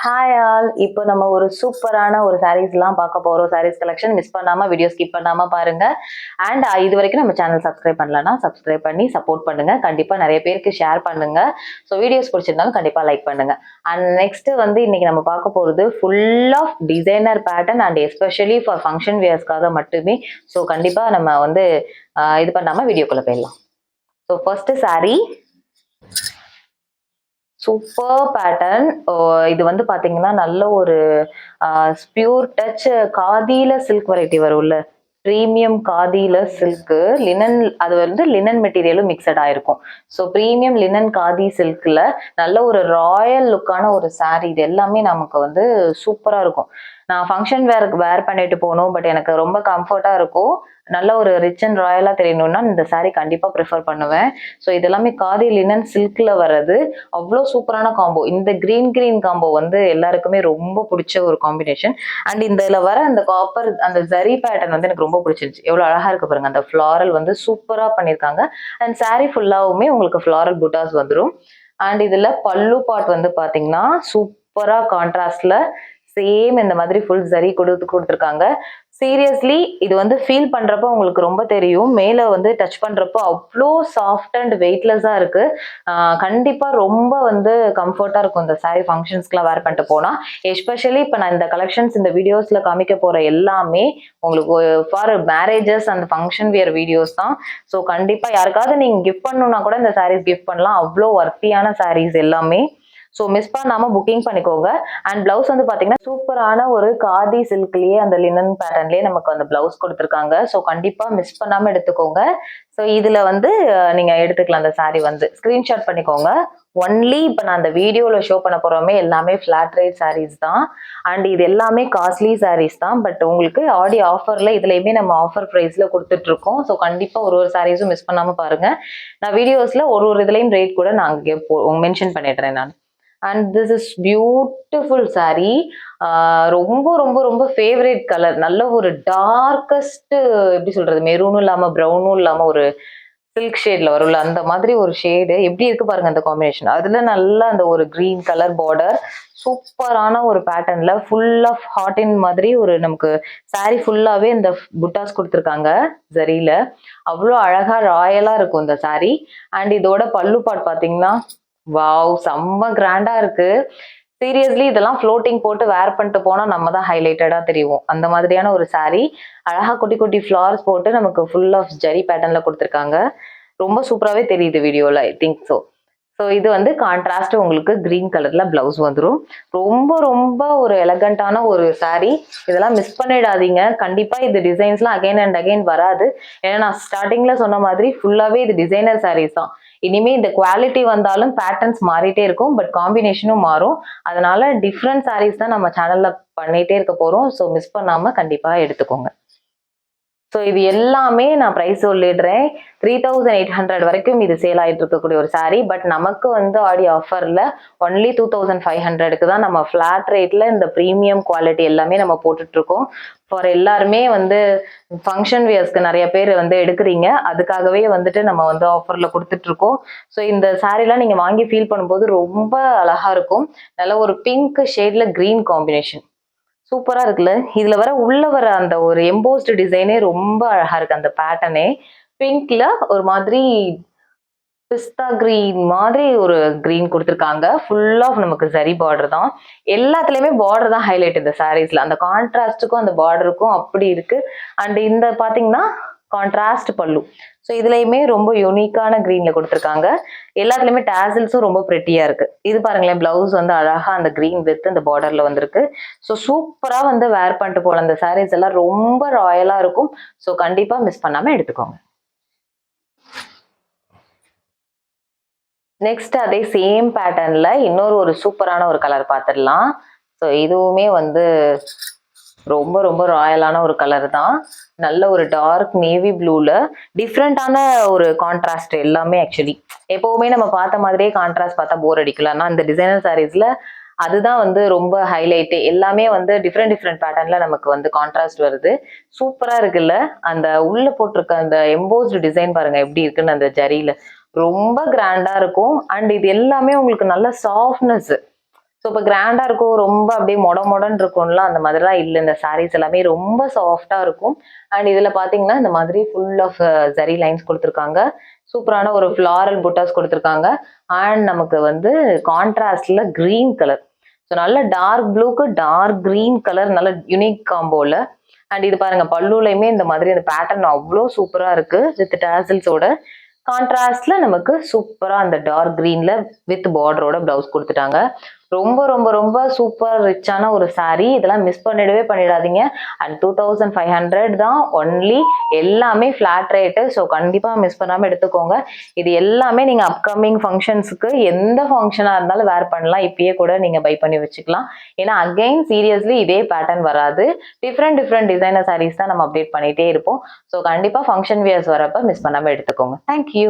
Hi all. இப்போ நம்ம ஒரு சூப்பரான ஒரு சாரீஸ்லாம் பார்க்க போறோம். சாரீஸ் கலெக்ஷன் மிஸ் பண்ணாம வீடியோ ஸ்கிப் பண்ணாம பாருங்க. அண்ட் இது வரைக்கும் நம்ம சேனல் சப்ஸ்கிரைப் பண்ணலன்னா சப்ஸ்கிரைப் பண்ணி சப்போர்ட் பண்ணுங்க. கண்டிப்பா நிறைய பேருக்கு ஷேர் பண்ணுங்க. ஸோ வீடியோஸ் பிடிச்சிருந்தாலும் கண்டிப்பா லைக் பண்ணுங்க. அண்ட் நெக்ஸ்ட் வந்து இன்னைக்கு நம்ம பார்க்க போறது full of designer pattern and especially for function வியர்ஸ்க்காக மட்டுமே. ஸோ கண்டிப்பா நம்ம வந்து இது பண்ணாம வீடியோக்குள்ள போயிடலாம். So first sari super pattern. இது வந்து பாத்தீங்கன்னா நல்ல ஒரு பியூர் டச் காதியில சில்க் வெரைட்டி வரும்ல, பிரீமியம் காதியில சில்க் லினன், அது வந்து லினன் மெட்டீரியலும் மிக்சட் ஆயிருக்கும். ஸோ பிரீமியம் லினன் காதி சில்க்ல நல்ல ஒரு ராயல் லுக்கான ஒரு சாரீ. இது எல்லாமே நமக்கு வந்து சூப்பரா இருக்கும். நான் ஃபங்க்ஷன் வேர் பண்ணிட்டு போகணும், பட் எனக்கு ரொம்ப கம்ஃபர்ட்டா இருக்கும். நல்ல ஒரு ரிச் அண்ட் ராயலா தெரியணும்னா இந்த சாரீ கண்டிப்பா ப்ரிஃபர் பண்ணுவேன். ஸோ இதெல்லாமே காதி லினன் சில்க்ல வர்றது. அவ்வளோ சூப்பரான காம்போ. இந்த கிரீன் காம்போ வந்து எல்லாருக்குமே ரொம்ப பிடிச்ச ஒரு காம்பினேஷன். அண்ட் இதுல வர அந்த காப்பர் அந்த ஜரி பேட்டர்ன் வந்து எனக்கு ரொம்ப பிடிச்சிருச்சு. எவ்வளவு அழகா இருக்கு பாருங்க. அந்த ஃபிளாரல் வந்து சூப்பரா பண்ணிருக்காங்க. அண்ட் சாரீ ஃபுல்லாவுமே உங்களுக்கு ஃபிளாரல் புட்டாஸ் வந்துடும். அண்ட் இதுல பல்லு பார்ட் வந்து பாத்தீங்கன்னா சூப்பரா கான்ட்ராஸ்ட்ல சேம் இந்த மாதிரி ஃபுல் ஜரி கொடுத்துருக்காங்க. சீரியஸ்லி இது வந்து ஃபீல் பண்றப்போ உங்களுக்கு ரொம்ப தெரியும். மேல வந்து டச் பண்றப்போ அவ்வளோ சாஃப்ட் அண்ட் வெயிட்லெஸ்ஸா இருக்கு. கண்டிப்பா ரொம்ப வந்து கம்ஃபர்ட்டா இருக்கும் இந்த சாரி ஃபங்க்ஷன்ஸ்க்குலாம் வேர் பண்ணிட்டு போனா. எஸ்பெஷலி இப்போ நான் இந்த கலெக்ஷன்ஸ் இந்த வீடியோஸ்ல காமிக்க போற எல்லாமே உங்களுக்கு for marriages and function wear videos தான். ஸோ கண்டிப்பா யாருக்காவது நீங்க கிஃப்ட் பண்ணணும்னா கூட இந்த சாரீஸ் கிஃப்ட் பண்ணலாம். அவ்வளோ ஒர்த்தியான சாரீஸ் எல்லாமே. ஸோ மிஸ் பண்ணாம புக்கிங் பண்ணிக்கோங்க. அண்ட் பிளவுஸ் வந்து பாத்தீங்கன்னா சூப்பரான ஒரு காதி சில்க்லயே அந்த லினன் பேட்டர்ன்லயே நமக்கு அந்த பிளவுஸ் கொடுத்துருக்காங்க. ஸோ கண்டிப்பா மிஸ் பண்ணாம எடுத்துக்கோங்க. ஸோ இதுல வந்து நீங்க எடுத்துக்கலாம். அந்த சாரி வந்து ஸ்கிரீன்ஷாட் பண்ணிக்கோங்க. ஒன்லி இப்ப நான் அந்த வீடியோல ஷோ பண்ண போறோமே எல்லாமே ஃபிளாட் ரேட் சாரீஸ் தான். அண்ட் இது எல்லாமே காஸ்ட்லி சாரீஸ் தான். பட் உங்களுக்கு ஆடி ஆஃபர்ல இதுலயுமே நம்ம ஆஃபர் பிரைஸ்ல கொடுத்துட்டு இருக்கோம். ஸோ கண்டிப்பா ஒரு சாரீஸும் மிஸ் பண்ணாம பாருங்க. நான் வீடியோஸ்ல ஒரு இதுலயும் ரேட் கூட நான் மென்ஷன் பண்ணிடுறேன் நான். And this is beautiful sari. ரொம்ப ரொம்ப ரொம்ப ஃபேவரேட் கலர். நல்ல ஒரு டார்க்கஸ்ட், எப்படி சொல்றது, மெரூனும் இல்லாம ப்ரௌனும் இல்லாம ஒரு சில்க் ஷேட்ல வரும்ல அந்த மாதிரி ஒரு ஷேடு. எப்படி இருக்கு பாருங்க அந்த காம்பினேஷன். அதுல நல்லா அந்த ஒரு கிரீன் கலர் பார்டர், சூப்பரான ஒரு பேட்டர்ன்ல ஃபுல் ஆஃப் ஹாட்டின் மாதிரி ஒரு நமக்கு சாரி ஃபுல்லாவே இந்த புட்டாஸ் கொடுத்துருக்காங்க ஜரியில. அவ்வளோ அழகா ராயலா இருக்கும் இந்த சாரி. அண்ட் இதோட பல்லு பார்ட் பாத்தீங்கன்னா வாவ், செம்ம கிராண்டா இருக்கு. சீரியஸ்லி இதெல்லாம் ஃப்ளோட்டிங் போட்டு வேர் பண்ணிட்டு போனா நம்ம தான் ஹைலைட்டடா தெரியும். அந்த மாதிரியான ஒரு சாரீ. அழகா குட்டி குட்டி ஃபிளார்ஸ் போட்டு நமக்கு ஃபுல் ஆஃப் ஜரி பேட்டர்ன்ல கொடுத்துருக்காங்க. ரொம்ப சூப்பராகவே தெரியுது வீடியோல. I think so. ஸோ இது வந்து கான்ட்ராஸ்ட் உங்களுக்கு கிரீன் கலர்ல பிளவுஸ் வந்துடும். ரொம்ப ரொம்ப ஒரு எலகண்டான ஒரு சாரீ. இதெல்லாம் மிஸ் பண்ணிடாதீங்க. கண்டிப்பா இது டிசைன்ஸ்லாம் அகைன் அண்ட் அகைன் வராது. ஏன்னா நான் ஸ்டார்டிங்ல சொன்ன மாதிரி ஃபுல்லாவே இது டிசைனர் சாரீஸ் தான். இனிமே இந்த குவாலிட்டி வந்தாலும் பேட்டர்ன்ஸ் மாறிட்டே இருக்கும், பட் காம்பினேஷனும் மாறும். அதனால டிஃப்ரெண்ட் சாரீஸ் தான் நம்ம சேனல்ல பண்ணிட்டே இருக்க போறோம். ஸோ மிஸ் பண்ணாம கண்டிப்பா எடுத்துக்கோங்க. ஸோ இது எல்லாமே நான் ப்ரைஸ் சொல்லிடுறேன். 3800 வரைக்கும் இது சேல் ஆகிட்டு இருக்கக்கூடிய ஒரு சாரீ. பட் நமக்கு வந்து ஆடி ஆஃபர்ல ஒன்லி 2500க்கு தான் நம்ம ஃபிளாட் ரேட்ல இந்த ப்ரீமியம் குவாலிட்டி எல்லாமே நம்ம போட்டுட்டு இருக்கோம். ஃபார் எல்லாருமே வந்து ஃபங்க்ஷன் வியர்ஸ்க்கு நிறைய பேர் வந்து எடுக்கிறீங்க. அதுக்காகவே வந்துட்டு நம்ம வந்து ஆஃபர்ல கொடுத்துட்டு இருக்கோம். ஸோ இந்த சாரீலாம் நீங்க வாங்கி ஃபீல் பண்ணும்போது ரொம்ப அழகா இருக்கும். நல்ல ஒரு பிங்க் ஷேட்ல கிரீன் காம்பினேஷன் சூப்பரா இருக்குல்ல. இதுல உள்ள வர அந்த ஒரு எம்போஸ்ட் டிசைனே ரொம்ப அழகா இருக்கு. அந்த பேட்டர்னே பிங்க்ல ஒரு மாதிரி பிஸ்தா கிரீன் மாதிரி ஒரு கிரீன் கொடுத்துருக்காங்க. ஃபுல் ஆஃப் நமக்கு ஜரி பார்டர் தான். எல்லாத்துலயுமே பார்டர் தான் ஹைலைட் இந்த சாரீஸ்ல. அந்த கான்ட்ராஸ்டுக்கும் அந்த பார்டருக்கும் அப்படி இருக்கு. அண்ட் இந்த பாத்தீங்கன்னா கான்ட்ராஸ்ட் பல்லு. ஸோ இதுலயுமே ரொம்ப யூனிக்கான கிரீன்ல கொடுத்துருக்காங்க. எல்லாத்துலயுமே டேசல்ஸும் ரொம்ப பிரெட்டியா இருக்கு. இது பாருங்களேன், பிளவுஸ் வந்து அழகா அந்த கிரீன் வித் அந்த பார்டர்ல வந்திருக்கு. ஸோ சூப்பரா வந்து வேர் பண்ணிட்டு போல. அந்த சாரீஸ் எல்லாம் ரொம்ப ராயலா இருக்கும். ஸோ கண்டிப்பா மிஸ் பண்ணாம எடுத்துக்கோங்க. நெக்ஸ்ட் அதே சேம் பேட்டர்ன்ல இன்னொரு ஒரு சூப்பரான ஒரு கலர் பார்த்துடலாம். ஸோ இதுவுமே வந்து ரொம்ப ரொம்ப ராயலான ஒரு கலர் தான். நல்ல ஒரு டார்க் நேவி ப்ளூல டிஃப்ரெண்டான ஒரு கான்ட்ராஸ்ட் எல்லாமே. ஆக்சுவலி எப்பவுமே நம்ம பார்த்த மாதிரியே கான்ட்ராஸ்ட் பார்த்தா போர் அடிக்கல. ஆனால் இந்த டிசைனர் சாரீஸ்ல அதுதான் வந்து ரொம்ப ஹைலைட்டு. எல்லாமே வந்து டிஃப்ரெண்ட் பேட்டர்ன்ல நமக்கு வந்து கான்ட்ராஸ்ட் வருது. சூப்பரா இருக்குல்ல. அந்த உள்ள போட்டிருக்க அந்த எம்போஸ்டு டிசைன் பாருங்க எப்படி இருக்குன்னு அந்த ஜரியில. ரொம்ப கிராண்டா இருக்கும். அண்ட் இது எல்லாமே உங்களுக்கு நல்ல சாஃப்ட்னஸ். ஸோ இப்போ கிராண்டா இருக்கும், ரொம்ப அப்படியே மொடன்னு இருக்கும்ல, அந்த மாதிரிலாம் இல்லை. இந்த சாரீஸ் எல்லாமே ரொம்ப சாஃப்டா இருக்கும். அண்ட் இதுல பாத்தீங்கன்னா இந்த மாதிரி ஃபுல் ஆஃப் ஜரி லைன்ஸ் கொடுத்துருக்காங்க. சூப்பரான ஒரு ஃபிளாரல் புட்டாஸ் கொடுத்துருக்காங்க. அண்ட் நமக்கு வந்து கான்ட்ராஸ்ட்ல கிரீன் கலர். ஸோ நல்ல டார்க் ப்ளூக்கு டார்க் கிரீன் கலர், நல்ல யூனிக் காம்போல. அண்ட் இது பாருங்க, பல்லுலையுமே இந்த மாதிரி அந்த பேட்டர்ன் அவ்வளோ சூப்பரா இருக்கு வித் டாசல்ஸோட. கான்ட்ராஸ்ட்ல நமக்கு சூப்பரா அந்த டார்க் கிரீன்ல வித் பார்டரோட பிளவுஸ் கொடுத்துட்டாங்க. ரொம்ப ரொம்ப ரொம்ப சூப்பர் ரிச்சான ஒரு saree. இதெல்லாம் மிஸ் பண்ணிடவே பண்ணிடாதீங்க. அண்ட் 2500 தான் ஒன்லி. எல்லாமே ஃபிளாட் ரேட்டு. ஸோ கண்டிப்பா மிஸ் பண்ணாம எடுத்துக்கோங்க. இது எல்லாமே நீங்க அப்கமிங் ஃபங்க்ஷன்ஸுக்கு எந்த ஃபங்க்ஷனா இருந்தாலும் வேர் பண்ணலாம். இப்பயே கூட நீங்க பை பண்ணி வச்சுக்கலாம். ஏன்னா அகைன் சீரியஸ்லி இதே பேட்டர்ன் வராது. டிஃப்ரெண்ட் டிஃப்ரெண்ட் டிசைனர் sarees தான் நம்ம அப்டேட் பண்ணிட்டே இருப்போம். ஸோ கண்டிப்பா ஃபங்க்ஷன் வியர்ஸ் வரப்ப மிஸ் பண்ணாம எடுத்துக்கோங்க. தேங்க்யூ.